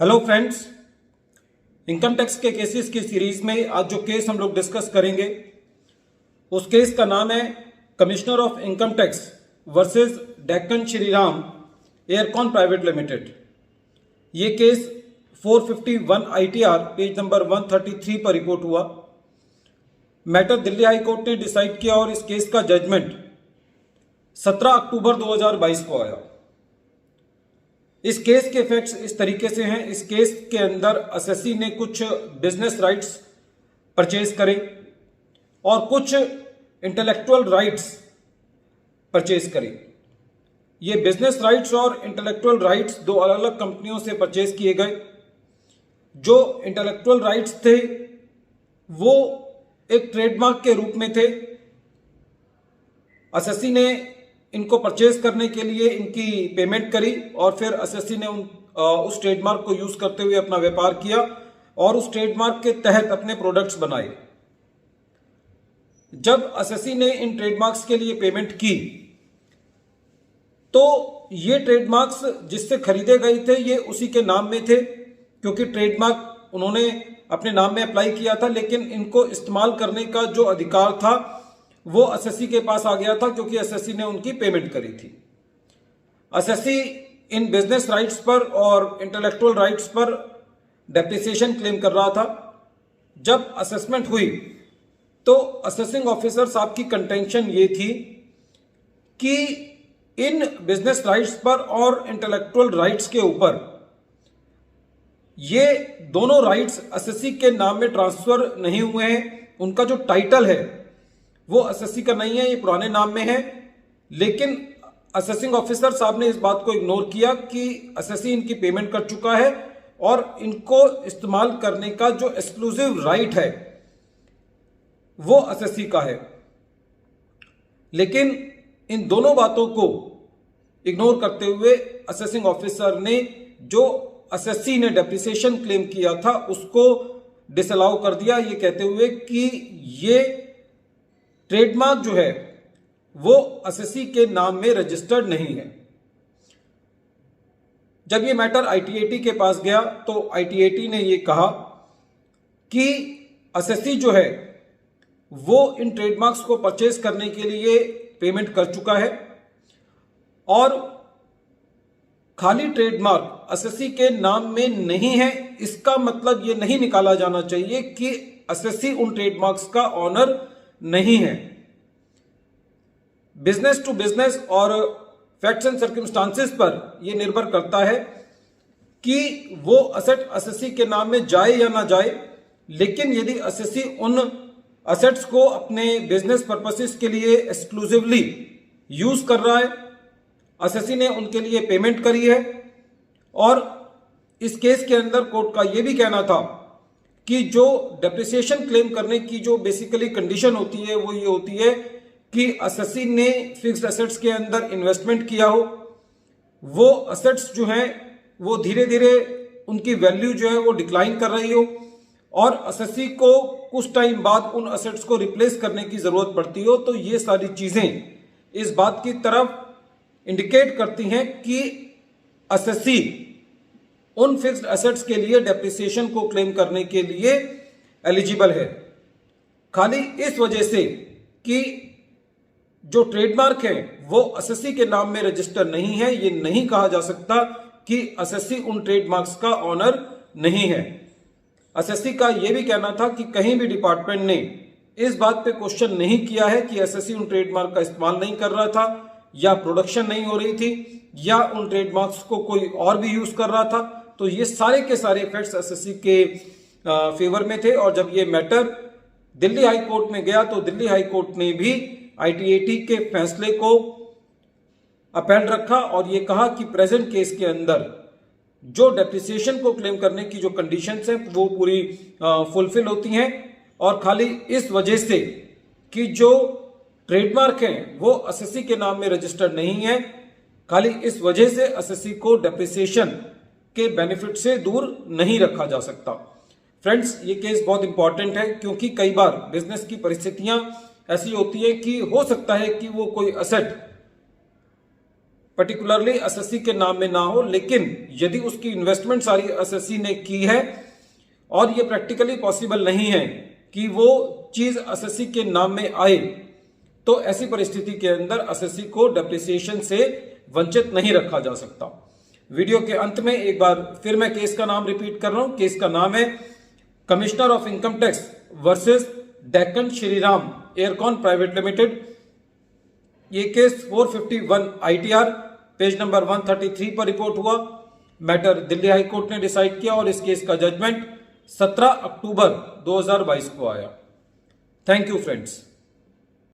Hello friends, income tax के cases की series में आज जो केस हम लोग डिस्कस करेंगे उस केस का नाम है commissioner of income tax versus Deccan Shriram aircon private limited. ये केस 451 ITR पेज नंबर 133 पर रिपोर्ट हुआ। मैटर दिल्ली हाई कोर्ट ने डिसाइड किया और इस केस का जजमेंट 17 अक्टूबर 2022 को आया। इस केस के फैक्ट्स इस तरीके से हैं। इस केस के अंदर एसएससी ने कुछ बिजनेस राइट्स परचेज करे और कुछ इंटेलेक्चुअल राइट्स परचेज करे। ये बिजनेस राइट्स और इंटेलेक्चुअल राइट्स दो अलग अलग कंपनियों से परचेज किए गए। जो इंटेलेक्चुअल राइट्स थे वो एक ट्रेडमार्क के रूप में थे। एसएससी ने इनको परचेज करने के लिए इनकी पेमेंट करी और फिर एसएससी ने उस ट्रेडमार्क को यूज करते हुए अपना व्यापार किया और उस ट्रेडमार्क के तहत अपने प्रोडक्ट्स बनाए। जब एसएससी ने इन ट्रेडमार्क्स के लिए पेमेंट की तो ये ट्रेडमार्क्स जिससे खरीदे गए थे ये उसी के नाम में थे, क्योंकि ट्रेडमार्क उन्होंने अपने नाम में अप्लाई किया था, लेकिन इनको इस्तेमाल करने का जो अधिकार था वो एसएससी के पास आ गया था क्योंकि एसएससी ने उनकी पेमेंट करी थी। एसएससी इन बिजनेस राइट्स पर और इंटेलेक्चुअल राइट्स पर डेप्रिसिएशन क्लेम कर रहा था। जब असेसमेंट हुई तो असेसिंग ऑफिसर साहब की कंटेंशन ये थी कि इन बिजनेस राइट्स पर और इंटेलेक्चुअल राइट्स के ऊपर ये दोनों राइट्स एसएससी के नाम में ट्रांसफर नहीं हुए हैं। उनका जो टाइटल है वो एसएससी का नहीं है, ये पुराने नाम में है। लेकिन असेसिंग ऑफिसर साहब ने इस बात को इग्नोर किया कि एसएससी इनकी पेमेंट कर चुका है और इनको इस्तेमाल करने का जो एक्सक्लूसिव राइट है वो एसएससी का है। लेकिन इन दोनों बातों को इग्नोर करते हुए असेसिंग ऑफिसर ने जो एसएससी ने डेप्रिसिएशन क्लेम किया था उसको डिसअलाउ कर दिया, ये कहते हुए कि ये ट्रेडमार्क जो है वो एसएससी के नाम में रजिस्टर्ड नहीं है। जब ये मैटर आईटीएटी के पास गया तो आईटीएटी ने ये कहा कि एसएससी जो है वो इन ट्रेडमार्क्स को परचेज करने के लिए पेमेंट कर चुका है और खाली ट्रेडमार्क एसएससी के नाम में नहीं है। इसका मतलब ये नहीं निकाला जाना चाहिए कि एसएससी उन ट्रेडमार्क्स का ऑनर नहीं है। बिजनेस टू बिजनेस और फैक्ट्स एंड सर्कमस्टांसेस पर यह निर्भर करता है कि वो असेट एसएससी के नाम में जाए या ना जाए। लेकिन यदि एसएससी उन असेट्स को अपने बिजनेस पर्पसेस के लिए एक्सक्लूसिवली यूज कर रहा है, एसएससी ने उनके लिए पेमेंट करी है और इस केस के अंदर कोर्ट का यह भी कहना था कि जो डेप्रिसिएशन क्लेम करने की जो बेसिकली कंडीशन होती है वो ये होती है कि एसएससी ने फिक्स्ड एसेट्स के अंदर इन्वेस्टमेंट किया हो, वो एसेट्स जो हैं वो धीरे धीरे उनकी वैल्यू जो है वो डिक्लाइन कर रही हो और एसएससी को कुछ टाइम बाद उन एसेट्स को रिप्लेस करने की जरूरत पड़ती हो। तो ये सारी चीजें इस बात की तरफ इंडिकेट करती हैं कि एसएससी उन फिक्स्ड एसेट्स के लिए डेप्रिसिएशन को क्लेम करने के लिए एलिजिबल है। खाली इस वजह से कि जो ट्रेडमार्क है वो एसएससी के नाम में रजिस्टर नहीं है, ये नहीं कहा जा सकता कि एसएससी उन ट्रेडमार्क्स का ऑनर नहीं है। एसएससी का यह भी कहना था कि कहीं भी डिपार्टमेंट ने इस बात पे क्वेश्चन नहीं किया है कि एसएससी उन ट्रेडमार्क का इस्तेमाल नहीं कर रहा था या प्रोडक्शन नहीं हो रही थी या उन ट्रेडमार्क्स को कोई और भी यूज कर रहा था। तो ये सारे के सारे फैक्ट्स एसएससी के फेवर में थे और जब ये मैटर दिल्ली हाई कोर्ट में गया तो दिल्ली हाई कोर्ट ने भी आईटीएटी के फैसले को अपील रखा और ये कहा कि प्रेजेंट केस के अंदर जो डेप्रिसिएशन को क्लेम करने की जो कंडीशंस हैं वो पूरी फुलफिल होती हैं और खाली इस वजह से कि जो ट्रेडमार्क हैं वो एसएससी के नाम में रजिस्टर्ड नहीं है, खाली इस वजह से एसएससी को डेप्रिसिएशन के बेनिफिट से दूर नहीं रखा जा सकता। फ्रेंड्स, ये केस बहुत इंपॉर्टेंट है क्योंकि कई बार बिजनेस की परिस्थितियां ऐसी होती है कि हो सकता है कि वो कोई एसेट पर्टिकुलरली एसएससी के नाम में ना हो, लेकिन यदि उसकी इन्वेस्टमेंट सारी एसएससी ने की है और ये प्रैक्टिकली पॉसिबल नहीं है कि वो चीज एसएससी के नाम में आए, तो ऐसी परिस्थिति के अंदर एसएससी को डेप्रिसिएशन से वंचित नहीं रखा जा सकता। वीडियो के अंत में एक बार फिर मैं केस का नाम रिपीट कर रहा हूं। केस का नाम है commissioner of income tax versus Deccan Shriram aircon private limited. ये केस 451 ITR पेज नंबर 133 पर रिपोर्ट हुआ। मैटर दिल्ली हाई कोर्ट ने डिसाइड किया और इस केस का जजमेंट 17 अक्टूबर 2022 को आया। Thank you friends.